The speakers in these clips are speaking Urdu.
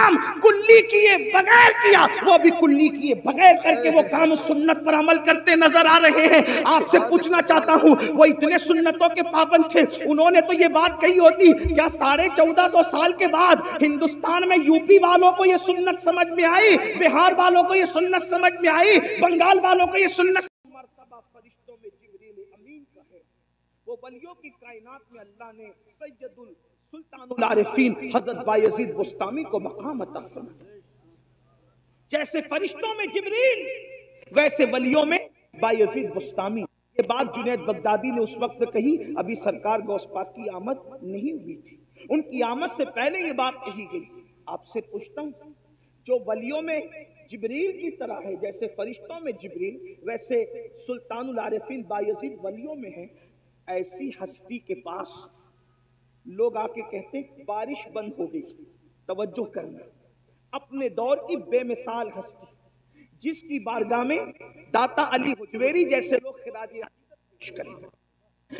کام کلی کیے بغیر کیا، وہ بھی کلی کیے بغیر کر کے وہ کام سنت پر عمل کرتے نظر آ رہے ہیں۔ آپ سے پوچھنا چاہتا ہوں، وہ اتنے سنتوں کے پابند تھے، انہوں نے تو یہ بات کہی ہوتی، کیا 1450 سال کے بعد ہندوستان میں یو پی والوں کو یہ سنت سمجھ میں آئی، بہار والوں کو یہ سنت سمجھ میں آئی، بنگال والوں کو یہ سنت؟ مرتبہ فرشتوں میں جبریل امین کا ہے، وہ ولیوں کی کائنات میں اللہ نے سید السلطان العارفین حضرت بایزید بستامی کو مقام عطا فرمایا۔ جیسے فرشتوں میں جبریل، ویسے ولیوں میں بایزید بستامی۔ یہ بات جنید بغدادی نے اس وقت کہی، ابھی سرکار غوث پاک کی آمد نہیں ہوئی تھی، ان کی آمد سے پہلے یہ بات کہی گئی۔ آپ سے پوچھتا ہوں، جو ولیوں میں جبریل کی طرح ہے، جیسے فرشتوں میں جبریل، ویسے سلطان العارفین بایزید ولیوں میں ہیں، ایسی ہستی کے پاس لوگ آ کے کہتے ہیں بارش بند ہو گئی۔ توجہ کرنا، اپنے دور کی بے مثال ہستی، جس کی بارگاہ میں داتا علی حجویری جیسے لوگ خراج عقیدت پیش کریں،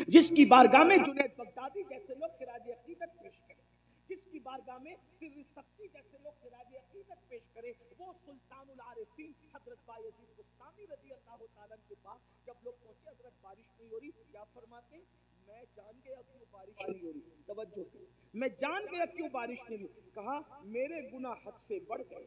جس کی بارگاہ میں جنید بغدادی جیسے لوگ خراج عقیدت پیش کریں، جس کی بارگاہ میں سر سختی جیسے لوگ خراج عقیدت پیش کریں، وہ سلطان العارفین حضرت بایزید بستامی رضی اللہ تعالیٰ کے پاس جب لوگ پہنچے، حضرت بارش نہیں ہو رہی، کیا فرماتے ہیں؟ میں جان گیا کیوں بارش نہیں ہو رہی۔ توجہ کریں، میں جان گیا کیوں بارش نہیں ہو رہی۔ کہا میرے گناہ حد سے بڑھ گئے،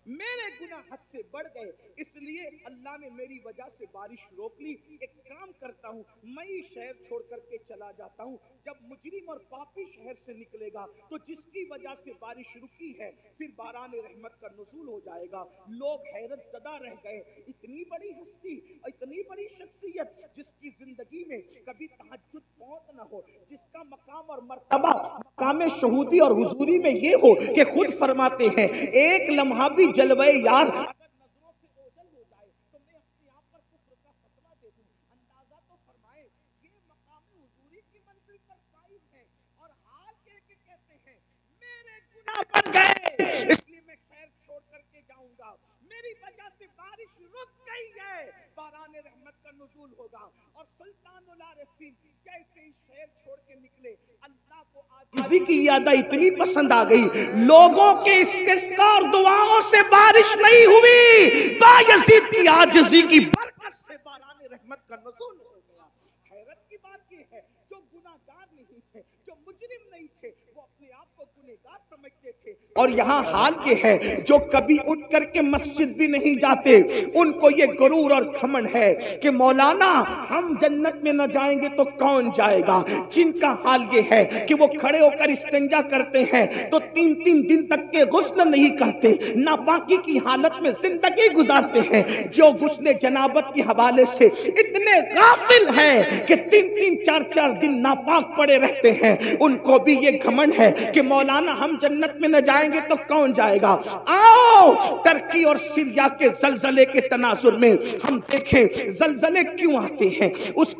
میرے گناہ حد سے بڑھ گئے، اس لیے اللہ نے میری وجہ سے بارش روک لی۔ ایک کام کرتا ہوں، میں ہی شہر چھوڑ کر کے چلا جاتا ہوں، جب مجرم اور پاپی شہر سے نکلے گا تو جس کی وجہ سے بارش رکی ہے پھر باران رحمت کا نزول ہو جائے گا۔ لوگ حیرت زدہ رہ گئے، اتنی بڑی ہستی، اتنی بڑی شخصیت جس کی زندگی میں کبھی تہجد فوت نہ ہو، جس کا مقام اور مرتبہ مقام شہودی اور حضوری میں یہ ہو کہ خود فرماتے ہیں ایک لمحہ بھی جلوے یار اگر نظروں سے اوجل ہو جائے تو میں اپنے آپ پر کفر کا فتویٰ دے دوں۔ اندازہ تو فرمائے یہ مقام حضوری کی منزل پر فائز ہے اور حال کے کہتے ہیں میرے گناہ بڑھ گئے، اس لیے میں شہر چھوڑ کر کے جاؤں گا، میری وجہ سے بارش رک گئی ہے، باران رحمت کا نزول ہوگا۔ اور سلطان العارفین جیسے ہی شہر چھوڑ کے نکلے، اللہ کو عاجزی کی یادہ اتنی پسند آ گئی، لوگوں کے استسقاء اور دعاؤں سے بارش نہیں ہوئی، بایزید کی عاجزی کی برکت سے باران رحمت کا نزول ہو گیا۔ حیرت کی بات یہ ہے، جو گناہگار نہیں تھے، جو مجرم نہیں تھے، وہ اپنے آپ کو گنہگار سمجھتے تھے، اور یہاں حال یہ ہے جو کبھی اٹھ کر کے مسجد بھی نہیں جاتے، ان کو یہ غرور اور گھمنڈ ہے کہ مولانا ہم جنت میں نہ جائیں گے تو کون جائے گا۔ جن کا حال یہ ہے کہ وہ کھڑے ہو کر استنجا کرتے ہیں تو 3 دن تک کے غسل نہیں کرتے، ناپاکی کی حالت میں زندگی گزارتے ہیں، جو غسل جنابت کے حوالے سے اتنے غافل ہیں کہ 3 دن ناپاک پڑے رہتے ہیں، ان کو بھی یہ گھمنڈ ہے کہ مولانا ہم جنت میں نہ جائیں گے تو کون جائے گا۔ آؤ ترکی اور سیریا کے زلزلے کے تناظر میں ہم دیکھیں زلزلے کیوں آتے ہیں، اس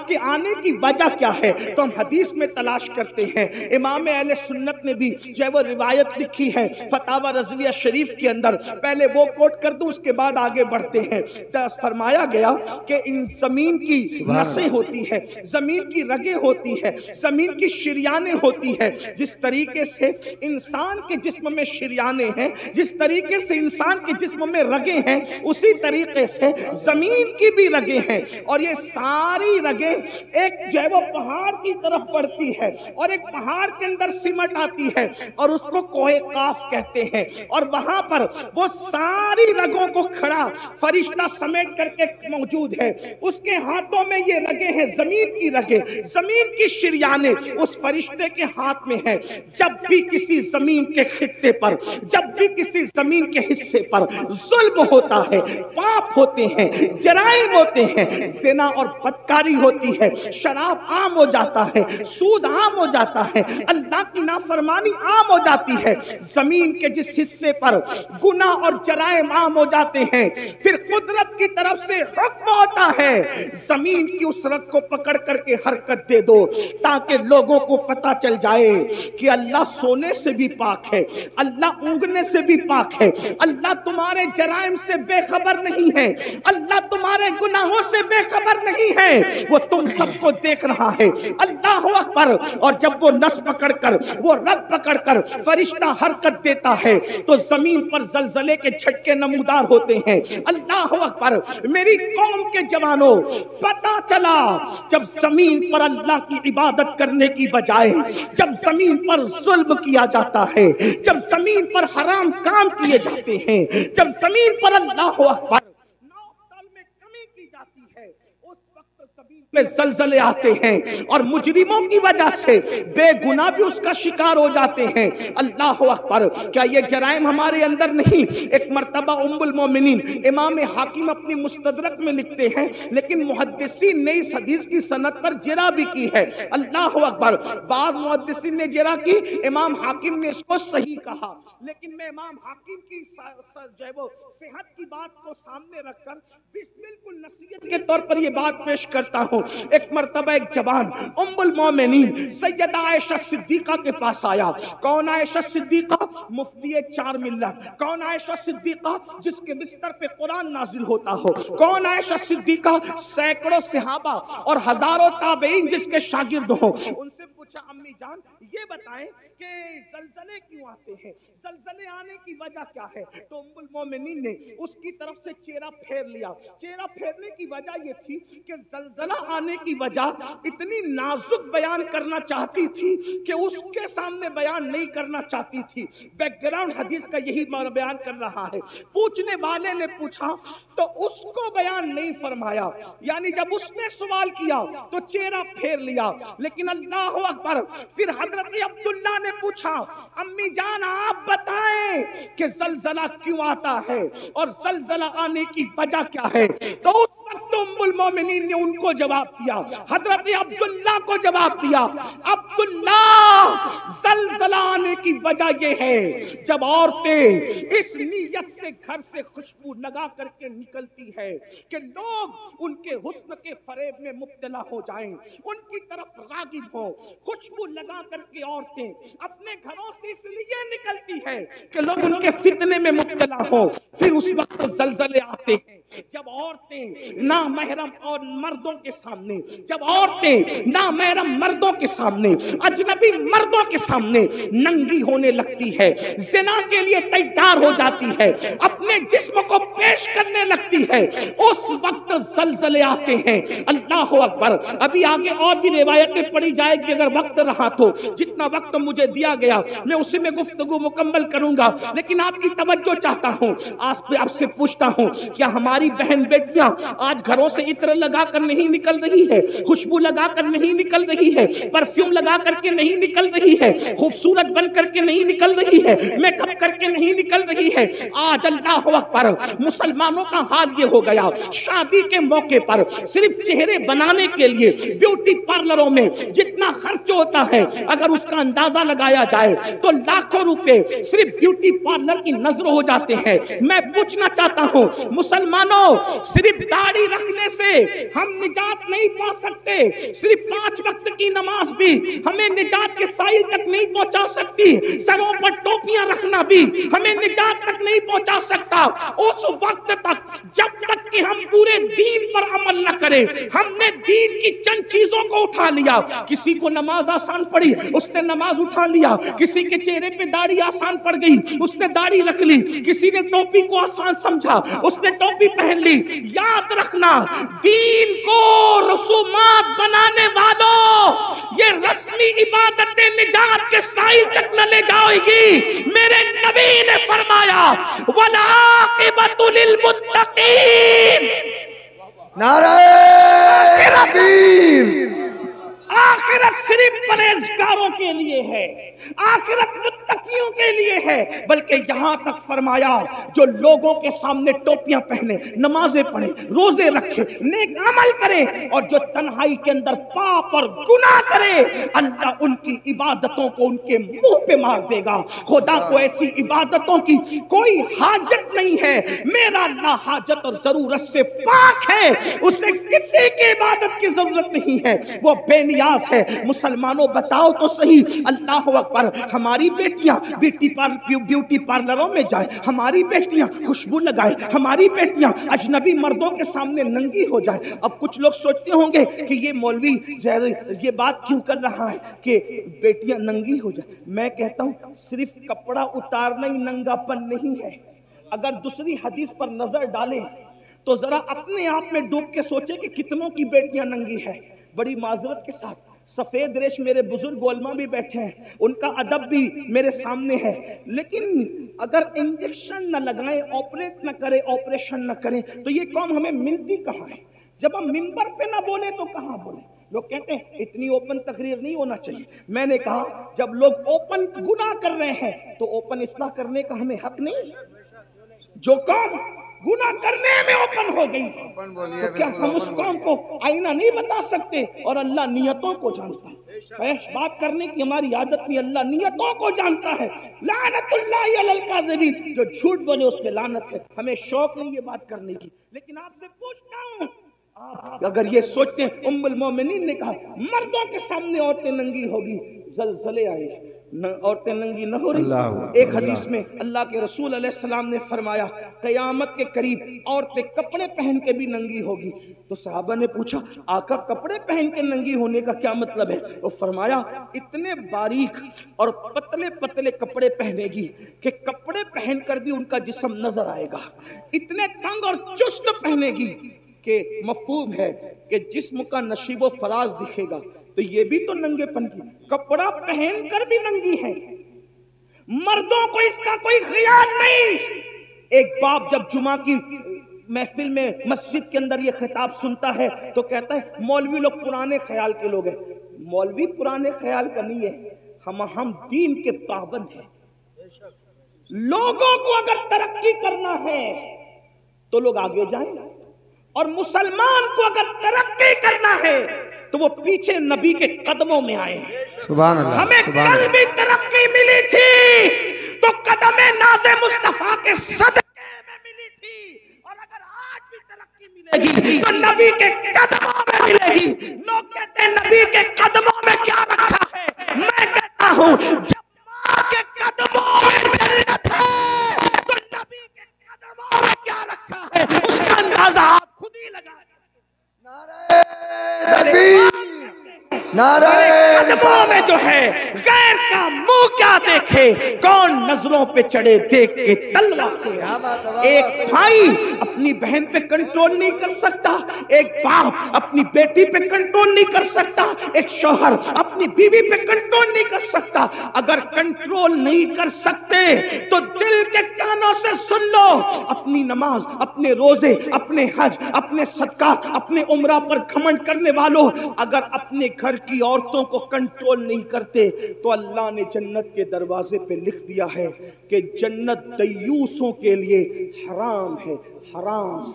کے آنے کی وجہ کیا ہے، تو ہم حدیث میں تلاش کرتے ہیں۔ امام اہل سنت نے بھی جو ہے وہ روایت لکھی ہے فتاوی رضویہ شریف کے اندر، پہلے وہ کوٹ کر دوں اس کے بعد آگے بڑھتے ہیں۔ فرمایا گیا کہ ان زمین کی نسیں ہوتی ہے، زمین کی رگیں ہوتی ہے، زمین کی شریانیں ہوتی ہے، جس طریقے سے انسان کے جسم میں شریانیں ہیں، جس طریقے سے انسان کے جسم میں رگیں ہیں، اسی طریقے سے زمین کی بھی رگیں ہیں، اور یہ ساری رگیں ایک جو ہے وہ پہاڑ کی طرف بڑھتی ہے اور ایک پہاڑ کے اندر سمٹ آتی ہے اور اس کو کوہ قاف کہتے ہیں، اور وہاں پر وہ ساری رگوں کو کھڑا فرشتہ سمیٹ کر کے موجود ہے، اس کے ہاتھوں میں یہ رگیں ہیں، زمین کی رگیں، زمین کی شریانیں اس فرشتے کے ہاتھ میں ہے۔ جب بھی کسی زمین کے خطے پر، جب بھی کسی زمین کے حصے پر ظلم ہوتا ہے، پاپ ہوتے ہیں، جرائم ہوتے ہیں، زنا اور بدکاری ہوتی ہے، شراب عام ہو جاتا ہے، سود عام ہو جاتا ہے، اللہ کی نافرمانی عام ہو جاتی ہے، زمین کے جس حصے پر گناہ اور جرائم عام ہو جاتے ہیں، پھر قدرت کی طرف سے حکم ہوتا ہے زمین کی اس رگ کو پکڑ کر کے حرکت دے دو، تاکہ لوگوں کو پتا چل جائے کہ اللہ سونے چھونے سے بھی پاک ہے, اللہ اونگنے سے بھی پاک ہے, اللہ تمہارے جرائم سے بے خبر نہیں ہے, اللہ تمہارے گناہوں سے بے خبر نہیں ہے, وہ تم سب کو دیکھ رہا ہے. اللہ اکبر. اور جب وہ نس پکڑ کر, وہ رگ پکڑ کر فرشتہ حرکت دیتا ہے تو زمین پر زلزلے کے جھٹکے نمودار ہوتے ہیں. اللہ اکبر. میری قوم کے جوانوں, پتہ چلا جب زمین پر اللہ کی عبادت کرنے کی بجائے جب زمین پر ظلم کیا جاتا ہے, جب زمین پر حرام کام کیے جاتے ہیں, جب زمین پر اللہ اکبر نوتال میں کمی کی جاتی ہے, اس وقت زمین پہ زلزلے آتے ہیں اور مجرموں کی وجہ سے بے گناہ بھی اس کا شکار ہو جاتے ہیں. اللہ اکبر. کیا یہ جرائم ہمارے اندر نہیں؟ ایک مرتبہ ام المومنین امام حاکم اپنی مستدرک میں لکھتے ہیں, لیکن محدثین نے اس حدیث کی سند پر جرح بھی کی ہے. اللہ اکبر. بعض محدثین نے جرح کی, امام حاکم نے اس کو صحیح کہا, لیکن میں امام حاکم کی جو ہے وہ صحت کی بات کو سامنے رکھ کر بالکل نصیحت کے طور پر یہ بات پیش کرتا ہوں. ایک مرتبہ ایک جوان ام المومنین سیدہ عائشہ صدیقہ کے پاس آیا. کون عائشہ صدیقہ؟ مفتی 4 ملت. کون عائشہ صدیقہ؟ جس کے بستر پہ قرآن نازل ہوتا ہو. کون عائشہ صدیقہ؟ سینکڑوں صحابہ اور ہزاروں تابعین جس کے شاگرد ہوں. ان سے پوچھا, امی جان یہ بتائیں کہ زلزلے کیوں آتے ہیں, زلزلے آنے کی وجہ کیا ہے؟ تو ام المومنین نے اس کی طرف سے چہرہ پھیر لیا. چہرہ پھیرنے کی وجہ یہ تھی کہ زلزلہ آنے کی وجہ اتنی نازک بیان کرنا چاہتی تھی کہ اس کے سامنے بیان نہیں کرنا چاہتی تھی. بیک گراؤنڈ حدیث کا یہی بیان کر رہا ہے. پوچھنے والے نے پوچھا تو اس کو بیان نہیں فرمایا, یعنی جب اس نے سوال کیا تو چہرہ پھیر لیا. لیکن اللہ اکبر. پھر حضرت عبداللہ نے پوچھا, امی جان آپ بتائیں کہ زلزلہ کیوں آتا ہے اور زلزلہ آنے کی وجہ کیا ہے؟ تو اس وقت ام المومنین نے ان کو جواب دیا, حضرت عبداللہ کو جواب دیا, عبداللہ زلزلہ آنے کی وجہ یہ ہے جب عورتیں اس نیت سے گھر سے خوشبو لگا کر کے نکلتی ہے کہ لوگ ان کے حسن کے فریب میں مبتلا ہو جائیں, ان کی طرف راغب ہو. خوشبو لگا کر کے عورتیں اپنے گھروں سے اس لیے نکلتی ہے کہ لوگ ان کے فتنے میں مبتلا ہو. پھر اس وقت زلزلے آتے ہیں جب عورتیں نامحرم اور مردوں کے سامنے, جب عورتیں نامحرم مردوں کے سامنے, اجنبی مردوں کے سامنے ننگی ہونے لگتی ہے, زنا کے لیے تیار ہو جاتی ہے, اپنے جسم کو پیش کرنے لگتی ہے, اس وقت زلزلے آتے ہیں. اللہ اکبر. ابھی آگے اور بھی روایتیں پڑھی جائے گی, اگر وقت رہا تو جتنا وقت مجھے دیا گیا میں اسی میں گفتگو مکمل کروں گا, لیکن آپ کی توجہ چاہتا ہوں. آپ سے پوچھتا ہوں, کیا ہماری بہن بیٹیاں آج گھروں سے عطر لگا کر نہیں نکل رہی ہے, خوشبو لگا کر نہیں نکل رہی ہے, پرفیوم لگا کر کے نہیں نکل رہی ہے, خوبصورت بن کر کے نہیں نکل رہی ہے, میک اپ کر کے نہیں نکل رہی ہے؟ آج اللہ اکبر مسلمانوں کا حال یہ ہو گیا, شادی کے موقع پر صرف چہرے بنانے کے لیے بیوٹی پارلروں میں جتنا خرچ ہوتا ہے اگر اس کا اندازہ لگایا جائے تو لاکھوں روپے صرف بیوٹی پارلر کی نظر ہو جاتے ہیں. میں پوچھنا چاہتا ہوں مسلمانوں, صرف داڑھی رکھنے سے ہم نجات نہیں پا سکتے, صرف 5 وقت کی نماز بھی ہمیں نجات کے سائل تک نہیں پہنچا سکتی, سروں پر ٹوپیاں رکھنا بھی ہمیں نجات تک نہیں پہنچا سکتا. اس وقت تک جب تک کہ ہم پورے دین پر عمل نہ کریں. ہم نے دین کی چند چیزوں کو اٹھا لیا, کسی کو نماز آسان پڑی اس نے نماز اٹھا لیا, کسی کے چہرے پہ داڑھی آسان پڑ گئی اس نے داڑھی رکھ لی, کسی نے ٹوپی کو آسان سمجھا اس نے ٹوپی پہن لی. یاد رکھنا, دین کو رسومات بنانے والوں, یہ رسمی عبادتیں نجات کے سائل تک نہ لے جائے گی. میرے نبی نے فرمایا والعاقبۃ للمتقین. نعرہ تکبیر. آخرت صرف پرہیزگاروں کے لیے ہے, آخرت متقیوں کے لیے ہے. بلکہ یہاں تک فرمایا جو لوگوں کے سامنے ٹوپیاں پہنے, نمازیں پڑھے, روزے رکھے, نیک عمل کرے, اور جو تنہائی کے اندر پاپ اور گناہ کرے, اللہ ان کی عبادتوں کو ان کے منہ پہ مار دے گا. خدا کو ایسی عبادتوں کی کوئی حاجت نہیں ہے. میرا اللہ حاجت اور ضرورت سے پاک ہے, اسے کسی کی عبادت کی ضرورت نہیں ہے. وہ بے نیاز نیاز ہے۔ مسلمانوں بتاؤ تو صحیح، اللہ اکبر، ہماری بیٹیاں بیوٹی پارلروں میں جائیں، ہماری بیٹیاں خوشبو لگائیں، ہماری بیٹیاں اجنبی مردوں کے سامنے ننگی ہو جائیں۔ اب کچھ لوگ سوچتے ہوں گے کہ یہ مولوی یہ بات کیوں کر رہا ہے کہ بیٹیاں ننگی ہو جائیں۔ میں کہتا ہوں صرف کپڑا اتارنا ہی ننگا پن نہیں ہے۔ اگر دوسری حدیث پر نظر ڈالیں تو ذرا اپنے آپ میں ڈوب کے سوچیں کہ کتنوں کی بیٹیاں ننگی ہیں۔ بڑی معذرت کے ساتھ سفید ریش میرے بزرگ علماء بھی بیٹھے ہیں، ان کا ادب بھی میرے سامنے ہے، لیکن اگر انجیکشن نہ لگائیں، آپریٹ نہ کریں، آپریشن نہ کریں تو یہ قوم ہمیں ملتی کہاں ہے؟ جب ہم منبر پہ نہ بولیں تو کہاں بولیں؟ لوگ کہتے ہیں اتنی اوپن تقریر نہیں ہونا چاہیے۔ میں نے کہا جب لوگ اوپن گناہ کر رہے ہیں تو اوپن اصلاح کرنے کا ہمیں حق نہیں؟ جو قوم گناہ کرنے میں اوپن ہو گئی تو کیا ہم اس قوم کو آئینہ نہیں بتا سکتے؟ اور اللہ نیتوں کو جانتا ہے، فحش بات کرنے کی ہماری عادت نہیں، اللہ نیتوں کو جانتا ہے۔ لعنت اللہ علی الکاذبین، جو جھوٹ بولے اس پہ لعنت ہے۔ ہمیں شوق نہیں یہ بات کرنے کی، لیکن آپ سے پوچھتا ہوں اگر یہ سوچتے ہیں ام المومنین نے کہا مردوں کے سامنے عورتیں ننگی ہوگی، زلزلے آئے، عورتیں ننگی نہ ہو رہی۔ ایک حدیث میں اللہ کے رسول علیہ السلام نے فرمایا قیامت کے قریب عورتیں کپڑے پہن کے بھی ننگی ہوگی۔ تو صحابہ نے پوچھا آقا کپڑے پہن کے ننگی ہونے کا کیا مطلب ہے؟ وہ فرمایا اتنے باریک اور پتلے پتلے کپڑے پہنے گی کہ کپڑے پہن کر بھی ان کا جسم نظر آئے گا، اتنے تنگ اور چست پہنے گی کہ مفہوم ہے کہ جسم کا نشیب و فراز دکھے گا۔ تو یہ بھی تو ننگے پن کی، کپڑا پہن کر بھی ننگی ہے، مردوں کو اس کا کوئی خیال نہیں۔ ایک باپ جب جمعہ کی محفل میں مسجد کے اندر یہ خطاب سنتا ہے تو کہتا ہے مولوی لوگ پرانے خیال کے لوگ ہیں۔ مولوی پرانے خیال کا نہیں ہے، ہم دین کے پابند ہیں۔ لوگوں کو اگر ترقی کرنا ہے تو لوگ آگے جائیں، اور مسلمان کو اگر ترقی کرنا ہے تو وہ پیچھے نبی کے قدموں میں آئے۔ سبحان اللہ، ہمیں کل بھی ترقی ملی تھی تو قدم ناز مصطفیٰ کے صدقے میں ملی تھی، اور اگر آج بھی ترقی ملے گی تو نبی کے قدموں میں ملے گی۔ لوگ کہتے ہیں نبی کے قدموں میں کیا رکھا ہے؟ میں کہتا ہوں جب ماں کے قدموں میں جنت ہے تو نبی کے قدموں میں کیا رکھا ہے اس کا اندازہ آپ خود ہی لگائیں۔ نعرہ قدموں میں جو ہے غیر کا منہ کیا دیکھے، کون نظروں پہ چڑھے دیکھ کے تلوار کے۔ ایک بھائی اپنی بہن پہ کنٹرول نہیں کر سکتا، ایک باپ اپنی بیٹی پہ کنٹرول نہیں کر سکتا، ایک شوہر اپنی بیوی پہ کنٹرول نہیں کر سکتا۔ اگر کنٹرول نہیں کر سکتے تو دل کے کانوں سے سن لو، اپنی نماز، اپنے روزے، اپنے حج، اپنے صدقات، اپنے عمرہ پر گھمنڈ کرنے والوں، اگر اپنے گھر کی عورتوں کو کنٹرول نہیں کرتے تو اللہ نے جنت کے دروازے پہ لکھ دیا ہے کہ جنت دیوسوں کے لیے حرام ہے، حرام۔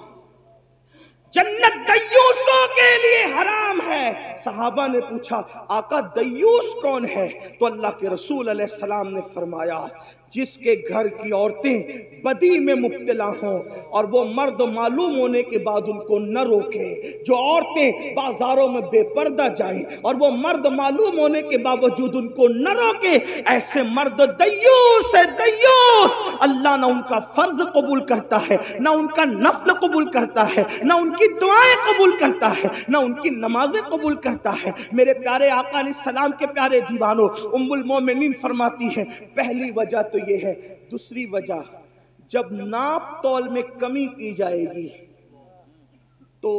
جنت دیوسوں کے لیے حرام ہے۔ صحابہ نے پوچھا آقا دیوس کون ہے؟ تو اللہ کے رسول علیہ السلام نے فرمایا جس کے گھر کی عورتیں بدی میں مبتلا ہوں اور وہ مرد معلوم ہونے کے بعد ان کو نہ روکے، جو عورتیں بازاروں میں بے پردہ جائیں اور وہ مرد معلوم ہونے کے باوجود ان کو نہ روکے، ایسے مرد دیوس ہے، دیوس۔ اللہ نہ ان کا فرض قبول کرتا ہے، نہ ان کا نفل قبول کرتا ہے، نہ ان کی دعائیں قبول کرتا ہے، نہ ان کی نمازیں قبول کرتا ہے۔ میرے پیارے آقا علیہ السلام کے پیارے دیوانوں، ام المومنین فرماتی ہے پہلی وجہ تو یہ ہے، دوسری وجہ جب ناپ تول میں کمی کی جائے گی تو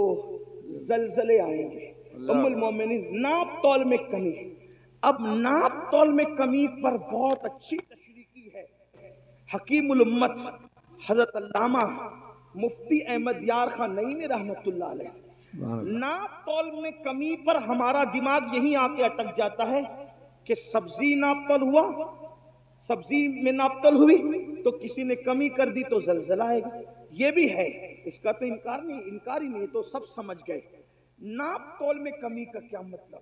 زلزلے آئیں گے۔ ام المومنین ناپ تول میں کمی، اب ناپ تول میں کمی پر بہت اچھی تشریح کی ہے حکیم الامت حضرت علامہ مفتی احمد یار خان نعیمی رحمت اللہ علیہ۔ ناپ تول میں کمی پر ہمارا دماغ یہی آ کے اٹک جاتا ہے کہ سبزی ناپ تول ہوا، سبزی میں ناپ تول ہوئی تو کسی نے کمی کر دی تو زلزلہ آئے گا۔ یہ بھی ہے، اس کا تو انکار ہی نہیں، تو سب سمجھ گئے۔ ناپ تول میں کمی کا کیا مطلب؟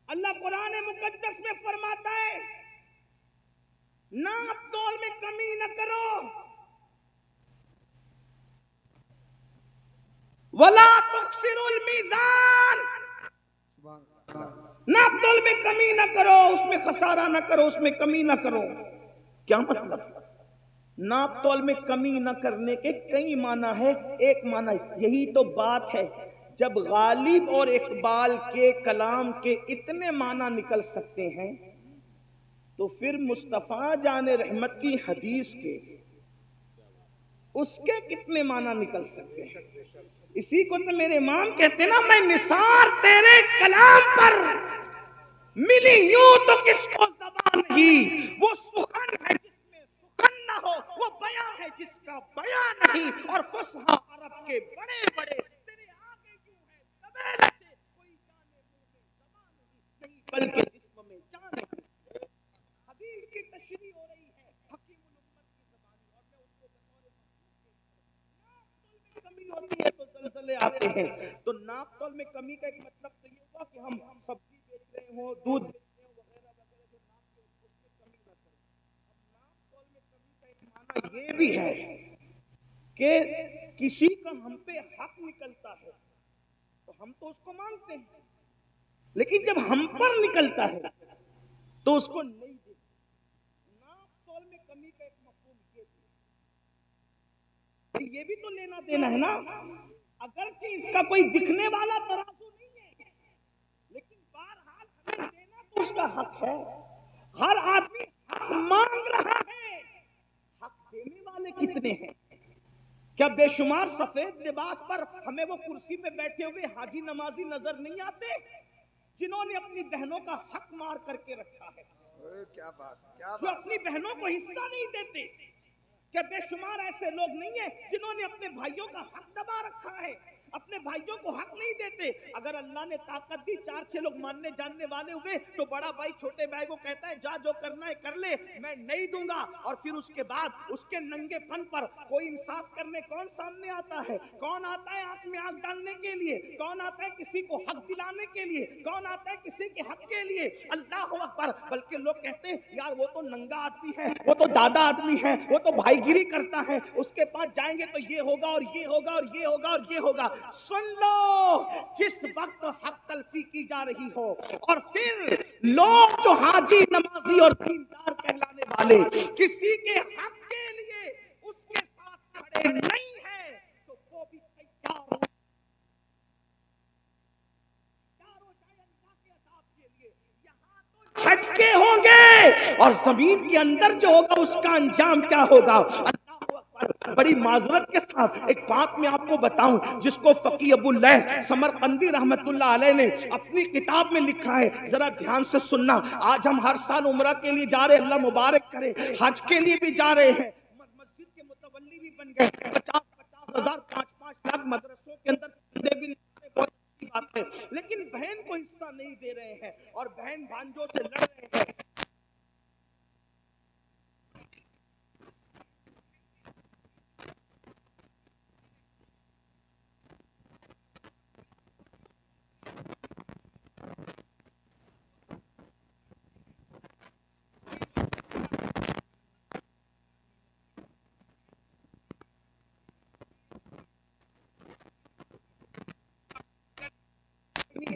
اللہ قرآن مقدس میں فرماتا ہے ناپ تول میں کمی نہ کرو، ولا تخسروا المیزان، ناپ تول میں کمی نہ کرو، اس میں خسارہ نہ کرو، اس میں کمی نہ کرو۔ کیا مطلب؟ ناپ تول میں کمی نہ کرنے کے کئی معنی ہے، ایک معنی یہی تو بات ہے، جب غالب اور اقبال کے کلام کے اتنے معنی نکل سکتے ہیں تو پھر مصطفیٰ جان رحمت کی حدیث کے اس کے کتنے معنی نکل سکتے ہیں؟ اسی کو تو میرے امام کہتے ہیں نا، میں نثار تیرے کلام پر ملی یوں تو کس کو زبان نہیں، وہ سخن ہے جس میں سخن نہ ہو، وہ بیان ہے جس کا بیان نہیں، اور فصحا عرب کے بڑے بڑے تیرے آگے یوں ہے دبے لچے، کوئی جانے منہ میں زبان نہیں بلکہ جسم میں جان ہے۔ حدیث کی تشریح ہو رہی ہے حکیم الامت کی زبانی، اور میں اس کو بطور کمی ہوتی ہے تو زلزلے آتے ہیں۔ تو ناپ تول میں کمی کا ایک مطلب تو یہ ہوا کہ ہم سبزی بیچ رہے ہوں، دودھ بیچ رہے ہوں وغیرہ وغیرہ، جو ناپ کے اس میں کمی نہ کریں۔ اب ناپ تول میں کمی کا ایک معنی یہ بھی ہے کہ کسی کا ہم پہ حق نکلتا ہے تو ہم تو اس کو مانگتے ہیں، لیکن جب ہم پر نکلتا ہے تو اس کو نہیں دیتے۔ ناپ تول میں کمی کا ایک مفہوم یہ بھی تو لینا دینا ہے نا، اگرچہ اس کا کوئی دکھنے والا ترازو نہیں ہے، لیکن بہرحال ہمیں دینا تو اس کا حق ہے۔ ہر آدمی حق مانگ رہا ہے، حق دینے والے کتنے ہیں؟ کیا بے شمار سفید لباس پر ہمیں وہ کرسی پہ بیٹھے ہوئے حاجی نمازی نظر نہیں آتے جنہوں نے اپنی بہنوں کا حق مار کر کے رکھا ہے؟ کیا بات، جو اپنی بہنوں کو حصہ نہیں دیتے؟ کہ بے شمار ایسے لوگ نہیں ہیں جنہوں نے اپنے بھائیوں کا حق دبا رکھا ہے، اپنے بھائیوں کو حق نہیں دیتے؟ اگر اللہ نے طاقت دی، 4-6 لوگ ماننے جاننے والے ہوئے تو بڑا بھائی چھوٹے بھائی کو کہتا ہے جا جو کرنا ہے کر لے، میں نہیں دوں گا، اور پھر اس کے بعد اس کے ننگے پن پر کوئی انصاف کرنے کون سامنے آتا ہے؟ کون آتا ہے آنکھ میں آنکھ ڈالنے کے لیے؟ کون آتا ہے کسی کو حق دلانے کے لیے؟ کون آتا ہے کسی کے حق کے لیے؟ اللہ اکبر۔ بلکہ لوگ کہتے ہیں یار وہ تو ننگا آدمی ہے، وہ تو دادا آدمی ہے، وہ تو بھائی گیری کرتا ہے، اس کے پاس جائیں گے تو یہ ہوگا اور یہ ہوگا اور یہ ہوگا اور یہ ہوگا۔ سن لو، جس وقت حق تلفی کی جا رہی ہو اور پھر لوگ جو حاجی نمازی اور دیندار کہلانے والے کسی کے حق کے لیے اس کے ساتھ کھڑے نہیں ہیں تو وہ بھی تیار ہو جائے اللہ کے عذاب کے لیے۔ یہاں تو جھٹکے ہوں گے اور زمین کے اندر جو ہوگا اس کا انجام کیا ہوگا؟ بڑی معذرت کے ساتھ ایک بات میں آپ کو بتاؤں جس کو فقی ابو اللیث سمرقندی رحمت اللہ علیہ نے اپنی کتاب میں لکھا ہے، ذرا دھیان سے سننا۔ آج ہم ہر سال عمرہ کے لیے جا رہے، اللہ مبارک کرے، حج کے لیے بھی جا رہے ہیں، مسجد کے متولی بھی بن گئے، 50,000 5-5 لاکھ مدرسوں کے اندر بھی، بہت اچھی بات ہے، لیکن بہن کو حصہ نہیں دے رہے ہیں اور بہن بھانجوں سے لڑ رہے ہیں۔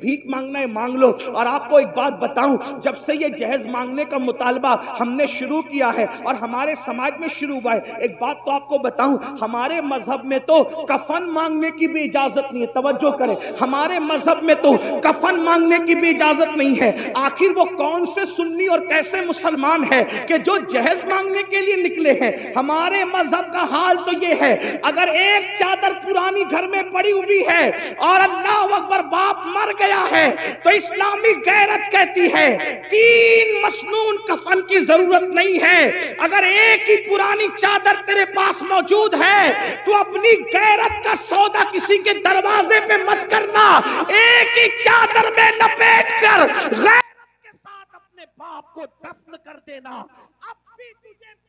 بھیک مانگنا ہے مانگ لو۔ اور آپ کو ایک بات بتاؤں، جب سے یہ جہیز مانگنے کا مطالبہ ہم نے شروع کیا ہے اور ہمارے سماج میں شروع ہوا ہے، ایک بات تو آپ کو بتاؤں، ہمارے مذہب میں تو کفن مانگنے کی بھی اجازت نہیں ہے۔ توجہ کریں، ہمارے مذہب میں تو کفن مانگنے کی بھی اجازت نہیں ہے۔ آخر وہ کون سے سنی اور کیسے مسلمان ہے کہ جو جہیز مانگنے کے لیے نکلے ہیں؟ ہمارے مذہب کا حال تو یہ ہے، اگر ایک چادر پرانی گھر میں پڑی ہوئی ہے اور اللہ اکبر باپ مر گیا ہے تو اسلامی غیرت کہتی ہے 3 مسنون کفن کی ضرورت نہیں ہے۔ اگر ایک ہی پرانی چادر تیرے پاس موجود ہے تو اپنی غیرت کا سودا کسی کے دروازے پہ مت کرنا، ایک ہی چادر میں لپیٹ کر غیرت کے ساتھ اپنے باپ کو دفن کر دینا۔ اب بھی تجھے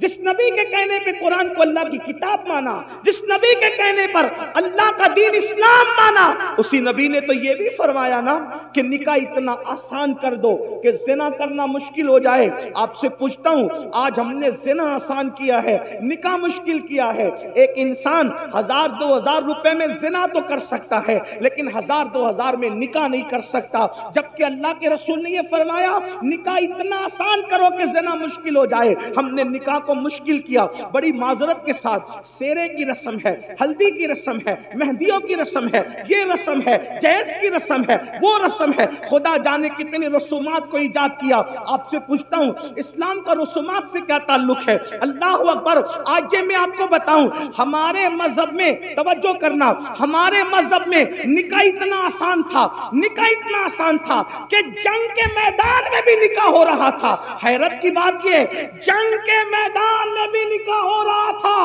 جس نبی کے کہنے پہ قرآن کو اللہ کی کتاب مانا، جس نبی کے کہنے پر اللہ کا دین اسلام مانا، اسی نبی نے تو یہ بھی فرمایا نا کہ نکاح اتنا آسان کر دو کہ زنا کرنا مشکل ہو جائے۔ آپ سے پوچھتا ہوں، آج ہم نے زنا آسان کیا ہے، نکاح مشکل کیا ہے۔ ایک انسان 1000-2000 روپے میں زنا تو کر سکتا ہے، لیکن 1000-2000 میں نکاح نہیں کر سکتا، جبکہ اللہ کے رسول نے یہ فرمایا نکاح اتنا آسان کرو کہ زنا مشکل ہو جائے۔ ہم نے نکاح کو مشکل کیا، بڑی معذرت کے ساتھ۔ سیرے کی رسم ہے، ہلدی کی رسم ہے، مہندیوں کی رسم ہے، یہ رسم ہے، جہیز کی رسم ہے، وہ رسم ہے، خدا جانے کتنے رسومات کو ایجاد کیا۔ آپ سے پوچھتا ہوں اسلام کا رسومات سے کیا تعلق ہے؟ اللہ اکبر۔ آج یہ میں آپ کو بتاؤں، ہمارے مذہب میں توجہ کرنا، ہمارے مذہب میں نکاح اتنا آسان تھا، نکاح اتنا آسان تھا کہ جنگ کے میدان میں بھی نکاح ہو رہا تھا۔ حیرت کی بات یہ، جنگ کے میدان میں بھی نکاح ہو رہا تھا۔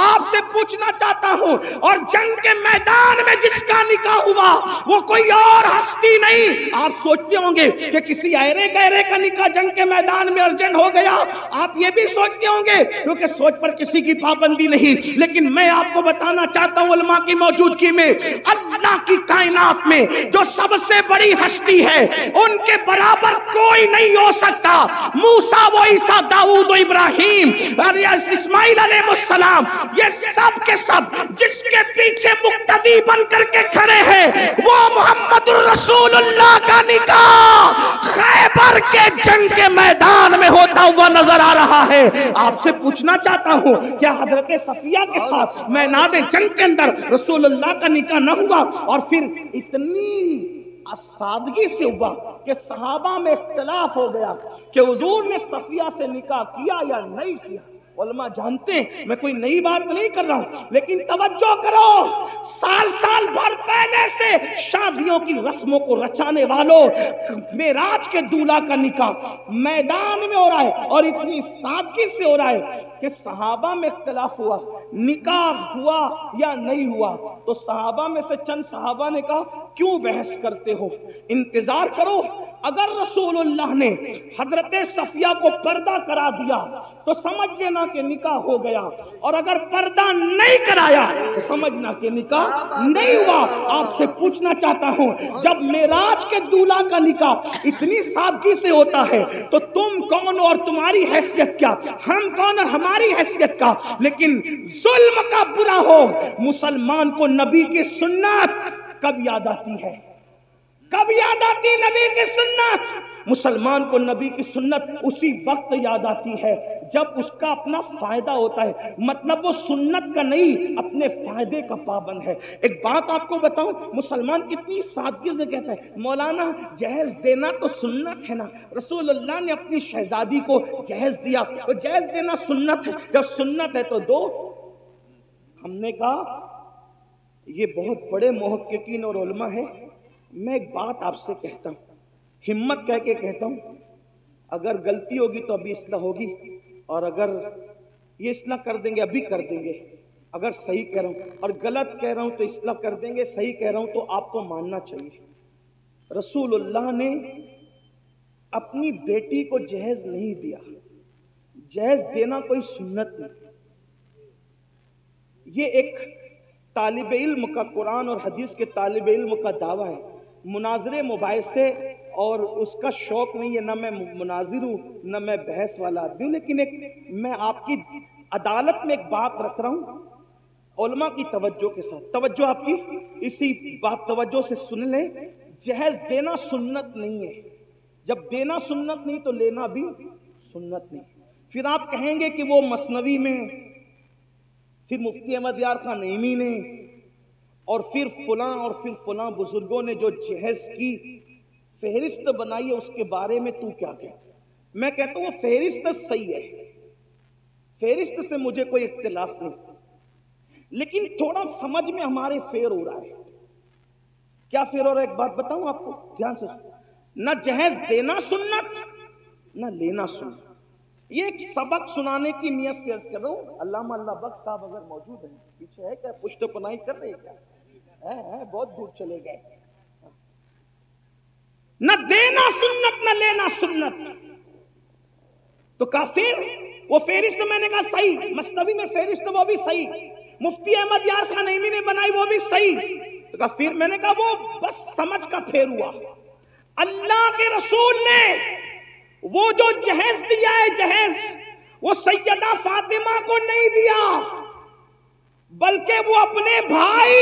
آپ سے پوچھنا چاہتا ہوں، اور جنگ کے میدان میں جس کا نکاح ہوا وہ کوئی اور ہستی نہیں۔ آپ سوچتے ہوں گے کہ کسی ایرے گہرے کا نکاح جنگ کے میدان میں ارجنٹ ہو گیا، آپ یہ بھی سوچتے ہوں گے، کیونکہ سوچ پر کسی کی پابندی نہیں۔ لیکن میں آپ کو بتانا چاہتا ہوں علماء کی موجودگی میں، اللہ کی کائنات میں جو سب سے بڑی ہستی ہے ان کے برابر کوئی نہیں ہو سکتا۔ موسیٰ و عیسیٰ، داؤد و ابراہیم اور اسماعیل علیہ السلام، یہ سب کے سب جس کے پیچھے مقتدی بن کر کے کھڑے ہیں وہ محمد الرسول اللہ کا نکاح خیبر کے جنگ کے میدان میں ہوتا ہوا نظر آ رہا ہے۔ آپ سے پوچھنا چاہتا ہوں کیا حضرت صفیہ کے ساتھ میدان جنگ کے اندر رسول اللہ کا نکاح نہ ہوا؟ اور پھر اتنی سادگی سے ہوا کہ صحابہ میں اختلاف ہو گیا کہ حضور نے صفیہ سے نکاح کیا یا نہیں کیا۔ علماء جانتے ہیں میں کوئی نئی بات نہیں کر رہا ہوں، لیکن توجہ کرو، سال بھر پہلے سے شادیوں کی رسموں کو رچانے والوں، معراج کے دولہا کا نکاح میدان میں ہو رہا ہے، اور اتنی سادگی سے ہو رہا ہے کہ صحابہ میں اختلاف ہوا نکاح ہوا یا نہیں ہوا۔ تو صحابہ میں سے چند صحابہ نے کہا کیوں بحث کرتے ہو، انتظار کرو، اگر رسول اللہ نے حضرت صفیہ کو پردہ کرا دیا تو سمجھ لینا کہ نکاح ہو گیا، اور اگر پردہ نہیں کرایا تو سمجھنا کہ نکاح نہیں ہوا۔ آپ سے پوچھنا چاہتا ہوں، جب معراج کے دولہا کا نکاح اتنی سادگی سے ہوتا ہے تو تم کون اور تمہاری حیثیت کیا، ہم کون اور ہماری حیثیت کا؟ لیکن ظلم کا برا ہو، مسلمان کو نبی کی سنت کب یاد آتی ہے؟ کب یاد آتی نبی کی سنت؟ مسلمان کو نبی کی سنت اسی وقت یاد آتی ہے جب اس کا اپنا فائدہ ہوتا ہے، مطلب وہ سنت کا نہیں اپنے فائدے کا پابند ہے۔ ایک بات آپ کو بتاؤں، مسلمان کتنی سادگی سے کہتا ہے مولانا جہیز دینا تو سنت ہے نا، رسول اللہ نے اپنی شہزادی کو جہیز دیا، تو جہیز دینا سنت ہے، جب سنت ہے تو دو۔ ہم نے کہا یہ بہت بڑے محققین اور علماء ہیں، میں ایک بات آپ سے کہتا ہوں، ہمت کہہ کے کہتا ہوں، اگر غلطی ہوگی تو ابھی اصلاح ہوگی، اور اگر یہ اصلاح کر دیں گے ابھی کر دیں گے، اگر صحیح کہہ رہا ہوں اور غلط کہہ رہا ہوں تو اصلاح کر دیں گے، صحیح کہہ رہا ہوں تو آپ کو ماننا چاہیے۔ رسول اللہ نے اپنی بیٹی کو جہیز نہیں دیا، جہیز دینا کوئی سنت نہیں، یہ ایک طالب علم کا، قرآن اور حدیث کے طالب علم کا دعویٰ ہے۔ مناظرے مباحثے اور اس کا شوق نہیں ہے، نہ میں مناظر ہوں نہ میں بحث والا آدمی ہوں، لیکن میں آپ کی عدالت میں ایک بات رکھ رہا ہوں علماء کی توجہ کے ساتھ، توجہ آپ کی اسی بات توجہ سے سن لیں۔ جہیز دینا سنت نہیں ہے، جب دینا سنت نہیں تو لینا بھی سنت نہیں۔ پھر آپ کہیں گے کہ وہ مثنوی میں، پھر مفتی احمد یار خان نعیمی نے، اور پھر فلاں اور پھر فلاں بزرگوں نے جو جہیز کی فہرست بنائی ہے اس کے بارے میں تو کیا کہتا ہے؟ میں کہتا ہوں وہ فہرست صحیح ہے، فہرست سے مجھے کوئی اختلاف نہیں، لیکن تھوڑا سمجھ میں ہمارے فیر ہو رہا ہے۔ کیا فیر ہو رہا ہے؟ ایک بات بتاؤں آپ کو دھیان سے، نہ جہیز دینا سنت نہ لینا سنت۔ یہ ایک سبق سنانے کی نیت سے عرض کر رہا ہوں۔ علامہ اللہ بخش صاحب اگر موجود ہیں پیچھے ہے کیا؟ پشت پناہی کر رہے کیا؟ بہت دور چلے گئے۔ نہ دینا سنت نہ لینا سنت، تو کافر؟ وہ فہرست میں نے کہا صحیح، مصنوی میں فہرست وہ بھی صحیح، مفتی احمد یار خان نعیمی نے بنائی وہ بھی صحیح، تو کہا پھر میں نے کہا وہ بس سمجھ کا پھیر ہوا۔ اللہ کے رسول نے وہ جو جہیز دیا ہے، جہیز وہ سیدہ فاطمہ کو نہیں دیا، بلکہ وہ اپنے بھائی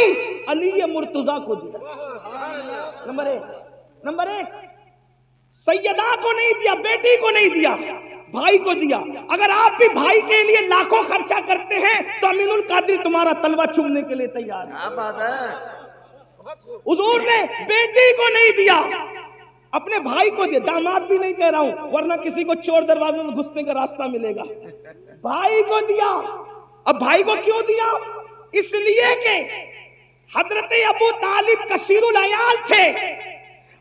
علی مرتضیٰ کو دیا۔ نمبر ایک سیدہ کو نہیں دیا، بیٹی کو نہیں دیا، بھائی کو دیا۔ اگر آپ بھی بھائی کے لیے لاکھوں خرچہ کرتے ہیں تو امین القادری تمہارا تلوہ چومنے کے لیے تیار ہے۔ کیا بات ہے؟ حضور نے بیٹی کو نہیں دیا، اپنے بھائی کو دیا۔ داماد بھی نہیں کہہ رہا ہوں، ورنہ کسی کو چور دروازے سے گھسنے کا راستہ ملے گا۔ بھائی کو دیا۔ اب بھائی کو کیوں دیا؟ اس لیے کہ حضرت ابو طالب کثیر العیال تھے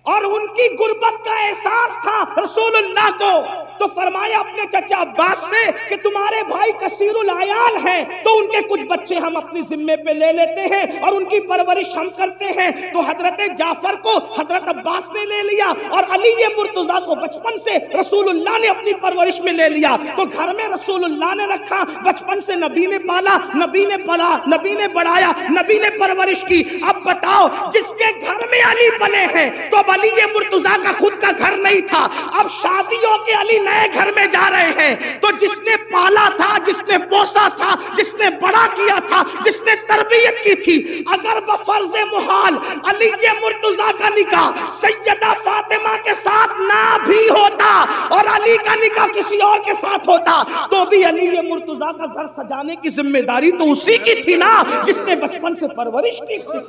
اور ان کی غربت کا احساس تھا رسول اللہ کو، تو فرمایا اپنے چچا عباس سے کہ تمہارے بھائی کثیر العیال ہیں تو ان کے کچھ بچے ہم اپنی ذمے پہ لے لیتے ہیں اور ان کی پرورش ہم کرتے ہیں۔ تو حضرت جعفر کو حضرت عباس نے لے لیا اور علی مرتضیٰ کو بچپن سے رسول اللہ نے اپنی پرورش میں لے لیا۔ تو گھر میں رسول اللہ نے رکھا، بچپن سے نبی نے پالا، نبی نے پلا، نبی نے بڑھایا، نبی نے پرورش کی۔ اب بتاؤ جس کے گھر میں علی پلے ہیں تو اب علی مرتضیٰ کا خود کا گھر نہیں تھا، اب شادیوں کے علی نئے گھر میں جا رہے ہیں، تو جس نے پالا تھا، جس نے پوسا تھا، جس نے بڑا کیا تھا، جس نے تربیت کی تھی، اگر بفرض محال علی مرتضیٰ کا نکاح سیدہ فاطمہ کے ساتھ نہ بھی ہوتا اور علی کا نکاح کسی اور کے ساتھ ہوتا تو بھی علی مرتضیٰ کا گھر سجانے کی ذمہ داری تو اسی کی تھی نا، جس نے بچپن سے پرورش کی تھی،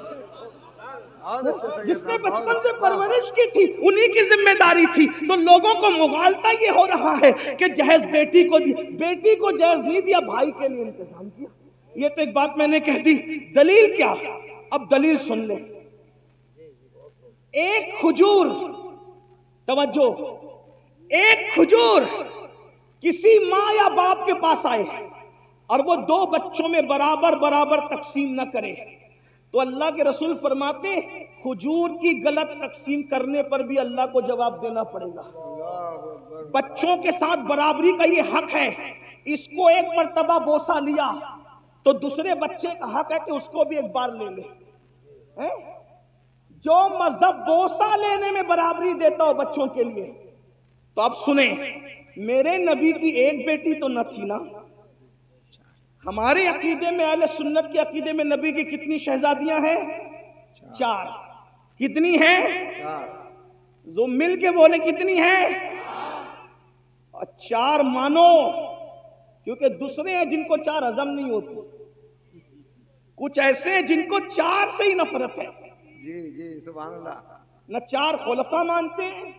جس نے بچپن سے پرورش کی تھی، انہی کی ذمہ داری تھی۔ تو لوگوں کو مغالطہ یہ ہو رہا ہے کہ جہیز بیٹی کو دی، بیٹی کو جہیز نہیں دیا، بھائی کے لیے انتظام کیا۔ یہ تو ایک بات میں نے کہہ دی، دلیل کیا؟ اب دلیل سن لیں۔ ایک کھجور، توجہ، ایک کھجور کسی ماں یا باپ کے پاس آئے اور وہ دو بچوں میں برابر برابر تقسیم نہ کرے تو اللہ کے رسول فرماتے ہیں کھجور کی غلط تقسیم کرنے پر بھی اللہ کو جواب دینا پڑے گا۔ بچوں کے ساتھ برابری کا یہ حق ہے، اس کو ایک مرتبہ بوسہ لیا تو دوسرے بچے کا حق ہے کہ اس کو بھی ایک بار لے لے۔ جو مذہب بوسہ لینے میں برابری دیتا ہو بچوں کے لیے، تو اب سنیں، میرے نبی کی ایک بیٹی تو نہ تھی نا، ہمارے عقیدے میں اہل سنت کے عقیدے میں نبی کی کتنی شہزادیاں ہیں؟ 4۔ کتنی ہیں؟ 4۔ جو مل کے بولے کتنی ہیں؟ 4 مانو، کیونکہ دوسرے ہیں جن کو 4 ہضم نہیں ہوتی، کچھ ایسے ہیں جن کو 4 سے ہی نفرت ہے۔ جی سبحان اللہ۔ نہ 4 خلفاء مانتے ہیں،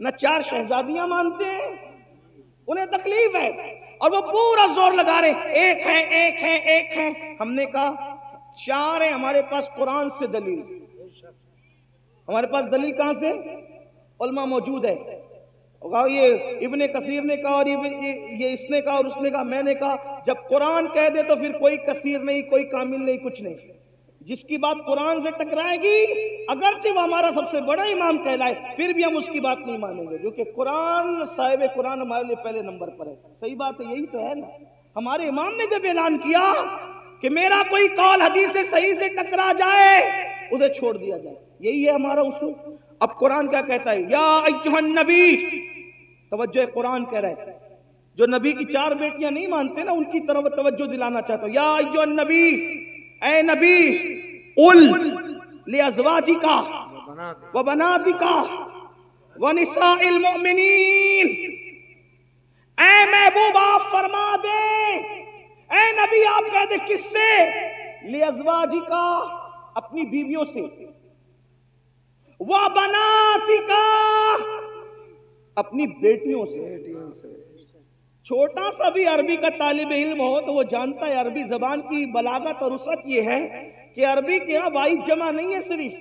نہ 4 شہزادیاں مانتے ہیں، انہیں تکلیف ہے اور وہ پورا زور لگا رہے ہیں ایک ہے ایک ہے ایک ہے۔ ہم نے کہا 4 ہیں، ہمارے پاس قرآن سے دلیل، ہمارے پاس دلیل کہاں سے؟ علماء موجود ہے۔ یہ ابن کثیر نے کہا اور یہ اس نے کہا اور اس نے کہا، میں نے کہا جب قرآن کہہ دے تو پھر کوئی کثیر نہیں، کوئی کامل نہیں، کچھ نہیں۔ جس کی بات قرآن سے ٹکرائے گی اگرچہ وہ ہمارا سب سے بڑا امام کہلائے پھر بھی ہم اس کی بات نہیں مانیں گے، کیونکہ قرآن، صاحب قرآن ہمارے لیے پہلے نمبر پر ہے۔ صحیح بات ہے، یہی تو ہے نا۔ ہمارے امام نے جب اعلان کیا کہ میرا کوئی قول حدیث سے صحیح سے ٹکرا جائے اسے چھوڑ دیا جائے، یہی ہے ہمارا اصول۔ اب قرآن کیا کہتا ہے؟ یا ایھا النبی، توجہ، قرآن کہہ رہا ہے جو نبی کی 4 بیٹیاں نہیں مانتے نا ان کی طرف توجہ دلانا چاہتا ہوں۔ یا ایھا النبی، اے نبی، قل لازواجک وبناتک ونساء المؤمنین، اے محبوب آپ فرما دیں، اے نبی آپ کہہ دیں، کس سے؟ لازواجک، اپنی بیویوں سے، وبناتک، اپنی بیٹیوں سے۔ چھوٹا سا بھی عربی کا طالب علم ہو تو وہ جانتا ہے عربی زبان کی بلاغت اور وسعت یہ ہے کہ عربی کے ہاں واحد جمع نہیں ہے صرف،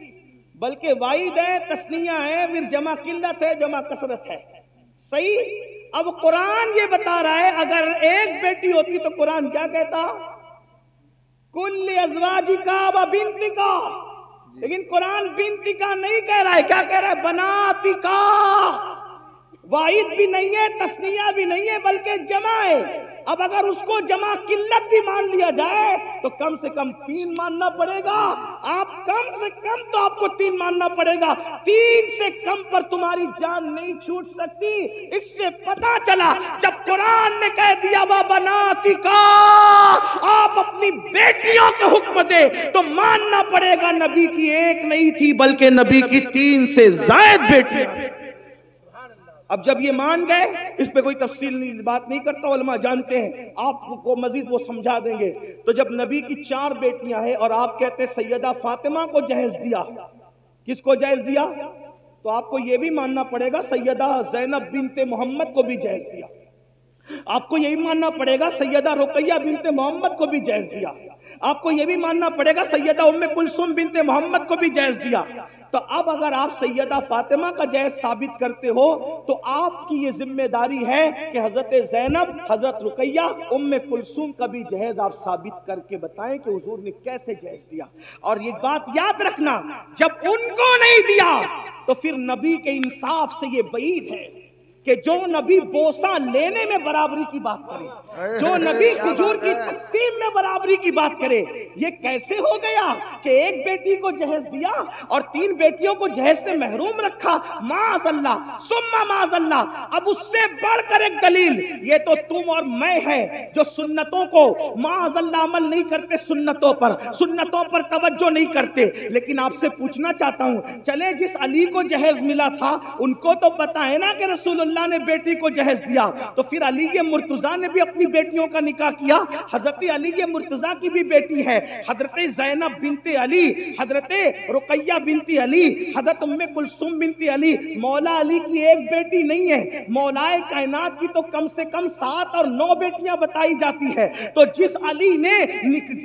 بلکہ واحد ہے، تثنیہ ہے، پھر جمع قلت ہے، جمع کثرت ہے۔ صحیح؟ اب قرآن یہ بتا رہا ہے اگر ایک بیٹی ہوتی تو قرآن کیا کہتا؟ کل ازواجکا و بنتکا، لیکن قرآن بنتکا نہیں کہہ رہا ہے، کیا کہہ رہا ہے؟ بناتکا۔ واحد بھی نہیں ہے، تثنیہ بھی نہیں ہے، بلکہ جمع ہے۔ اب اگر اس کو جمع قلت بھی مان لیا جائے تو کم سے کم 3 ماننا پڑے گا۔ آپ کم سے کم تو آپ کو 3 ماننا پڑے گا، 3 سے کم پر تمہاری جان نہیں چھوٹ سکتی۔ اس سے پتا چلا جب قرآن نے کہہ دیا وَبَنَاتِكَ، آپ اپنی بیٹیوں کو حکم دے تو ماننا پڑے گا نبی کی ایک نہیں تھی بلکہ نبی کی 3 سے زائد بیٹیاں۔ اب جب یہ مان گئے، اس پہ کوئی تفصیل بات نہیں کرتا، علماء جانتے ہیں، آپ کو مزید وہ سمجھا دیں گے۔ تو جب نبی کی 4 بیٹیاں ہیں اور آپ کہتے ہیں سیدہ فاطمہ کو جہیز دیا، کس کو جہیز دیا؟ تو آپ کو یہ بھی ماننا پڑے گا سیدہ زینب بنت محمد کو بھی جہیز دیا، آپ کو یہی ماننا پڑے گا سیدہ رقیہ بنت محمد کو بھی جہیز دیا، آپ کو یہ بھی ماننا پڑے گا سیدہ ام کلثوم بنت محمد کو بھی جہیز دیا۔ تو اب اگر آپ سیدہ فاطمہ کا جہیز ثابت کرتے ہو تو آپ کی یہ ذمہ داری ہے کہ حضرت زینب، حضرت رقیہ، ام کلثوم کا بھی جہیز آپ ثابت کر کے بتائیں کہ حضور نے کیسے جہیز دیا۔ اور یہ بات یاد رکھنا، جب ان کو نہیں دیا تو پھر نبی کے انصاف سے یہ بعید ہے کہ جو نبی بوسہ لینے میں برابری کی بات کرے، جو نبی کھجور کی تقسیم میں برابری کی بات کرے، یہ کیسے ہو گیا کہ ایک بیٹی کو جہیز دیا اور 3 بیٹیوں کو جہیز سے محروم رکھا؟ معاذ اللہ ثم معاذ اللہ۔ اب اس سے بڑھ کر ایک دلیل، یہ تو تم اور میں ہے جو سنتوں کو معاذ اللہ عمل نہیں کرتے، سنتوں پر توجہ نہیں کرتے۔ لیکن آپ سے پوچھنا چاہتا ہوں، چلے جس علی کو جہیز ملا تھا ان کو تو پتا ہے نا کہ رسول اللہ نے بیٹی کو جہیز دیا، تو پھر علی مرتضیٰ نے بھی اپنی بیٹیوں کا نکاح کیا۔ حضرت علی مرتضیٰ کی بھی بیٹی ہے، حضرت زینب بنت علی، حضرت رقیہ بنت علی، حضرت ام کلثوم بنت علی۔ مولا علی کی ایک بیٹی نہیں ہے، مولا کائنات کی تو کم سے کم 7 اور 9 بیٹیاں بتائی جاتی ہے۔ تو جس علی نے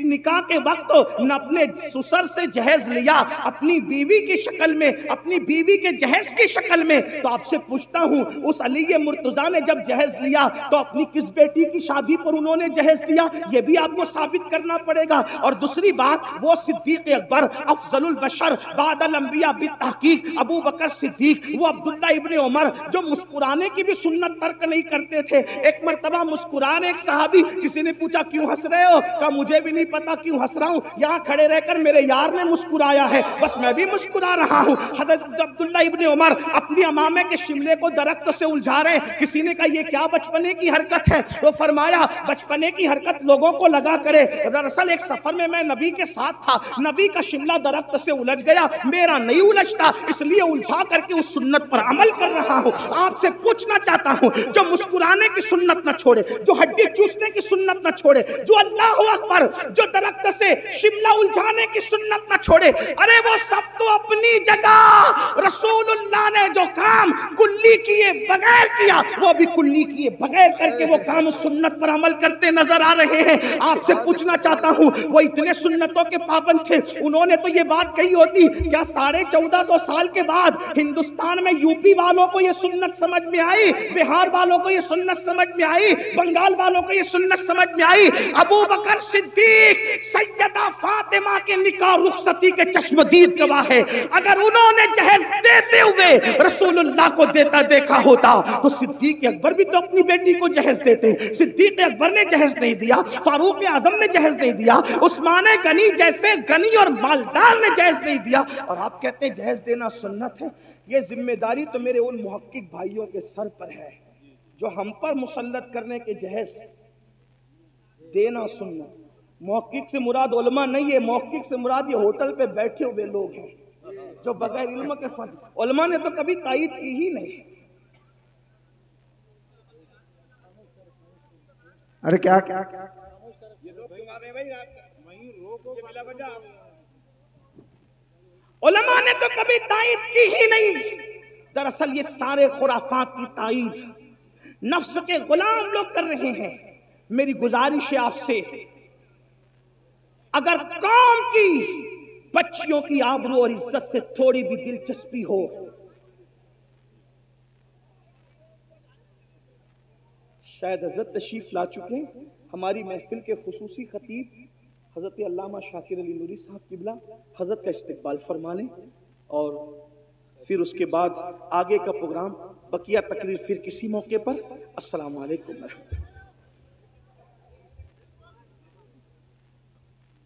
نکاح کے وقت اپنے سسر سے جہیز لیا اپنی بیوی کی شکل میں، اپنی بیوی کے جہیز کی شکل میں، تو آپ سے پوچھتا ہوں اس علی مرتضیٰ نے جب جہیز لیا تو اپنی کس بیٹی کی شادی پر انہوں نے جہیز دیا؟ یہ بھی آپ کو ثابت کرنا پڑے گا۔ اور دوسری بات، وہ صدیق اکبر افضل البشر بعد الانبیاء بالتحقیق ابو بکر صدیق، وہ عبداللہ ابن عمر جو مسکرانے کی بھی سنت ترک نہیں کرتے تھے۔ ایک مرتبہ مسکران ایک صحابی، کسی نے پوچھا کیوں ہنس رہے ہو؟ کہا مجھے بھی نہیں پتا کیوں ہنس رہا ہوں، یہاں کھڑے رہ کر میرے یار نے مسکرایا ہے، بس میں بھی مسکرا رہا ہوں۔ حضرت عبداللہ ابن عمر اپنی امامے کے شملے کو درخت سے الجھا رہے ہیں، کسی نے کہا یہ کیا بچپنے کی حرکت ہے؟ وہ فرمایا بچپنے کی حرکت لوگوں کو لگا کرے، دراصل ایک سفر میں میں نبی کے ساتھ تھا، نبی کا شملہ درخت سے الجھ گیا، میرا نہیں الجھتا، اس لیے الجھا کر کے اس سنت پر عمل کر رہا ہوں۔ آپ سے پوچھنا چاہتا ہوں، جو مسکرانے کی سنت نہ چھوڑے، جو ہڈی چوسنے کی سنت نہ چھوڑے، جو اللہ اکبر، جو درخت سے شملہ الجھانے کی سنت نہ چھوڑے، ارے وہ سب تو اپنی جگہ رسول اللہ نے جو کام کلی کیے بغیر کیا، وہ بھی کلی کیے بغیر کر کے وہ کام سنت پر عمل کرتے نظر آ رہے ہیں۔ آپ سے پوچھنا چاہتا ہوں، وہ اتنے سنتوں کے پابند تھے، انہوں نے تو یہ بات کہی ہوتی، کیا 1450 سال کے بعد ہندوستان میں یو پی والوں کو یہ سنت سمجھ میں آئی، بہار والوں کو یہ سنت سمجھ میں آئی، بنگال والوں کو یہ سنت سمجھ میں آئی؟ ابو بکر صدیق سیدہ فاطمہ کے نکاح رخصتی کے چشمدید گواہ ہے۔ اگر انہوں نے جہیز دیتے ہوئے رسول اللہ کو دیتا دیکھا ہوتا تو صدیق اکبر بھی تو اپنی بیٹی کو جہیز دیتے۔ صدیق اکبر نے جہیز نہیں دیا، فاروق اعظم نے جہیز نہیں دیا، عثمان غنی جیسے غنی اور مالدار نے جہیز نہیں دیا، اور آپ کہتے ہیں جہیز دینا سنت ہے۔ یہ ذمہ داری تو میرے ان محقق بھائیوں کے سر پر ہے جو ہم پر مسلط کرنے کے جہیز دینا سنت۔ محقق سے مراد علماء نہیں ہے، محقق سے مراد یہ ہوٹل پہ بیٹھے ہوئے لوگ ہیں جو بغیر علم کے علماء نے تو کبھی تائید کی ہی نہیں۔ ارے کیا علماء نے تو کبھی تائید کی ہی نہیں۔ دراصل یہ سارے خرافات کی تائید نفس کے غلام لوگ کر رہے ہیں۔ میری گزارش ہے آپ سے، اگر قوم کی بچیوں کی آبرو اور عزت سے تھوڑی بھی دلچسپی ہو، شاید حضرت تشریف لا چکے، ہماری محفل کے خصوصی خطیب حضرت علامہ شاکر علی نوری صاحب قبلہ حضرت کا استقبال فرما لیں، اور پھر اس کے بعد آگے کا پروگرام بقیہ تقریر پھر کسی موقع پر. السلام علیکم ورحمۃ اللہ.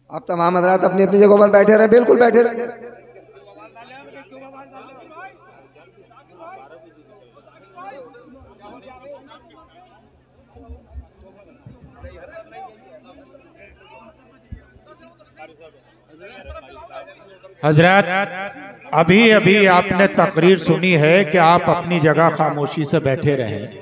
آپ تمام حضرات اپنی اپنی جگہوں پر بیٹھے رہے، بالکل بیٹھے رہے. حضرات ابھی آپ نے تقریر سنی ہے کہ آپ اپنی جگہ خاموشی سے بیٹھے رہیں.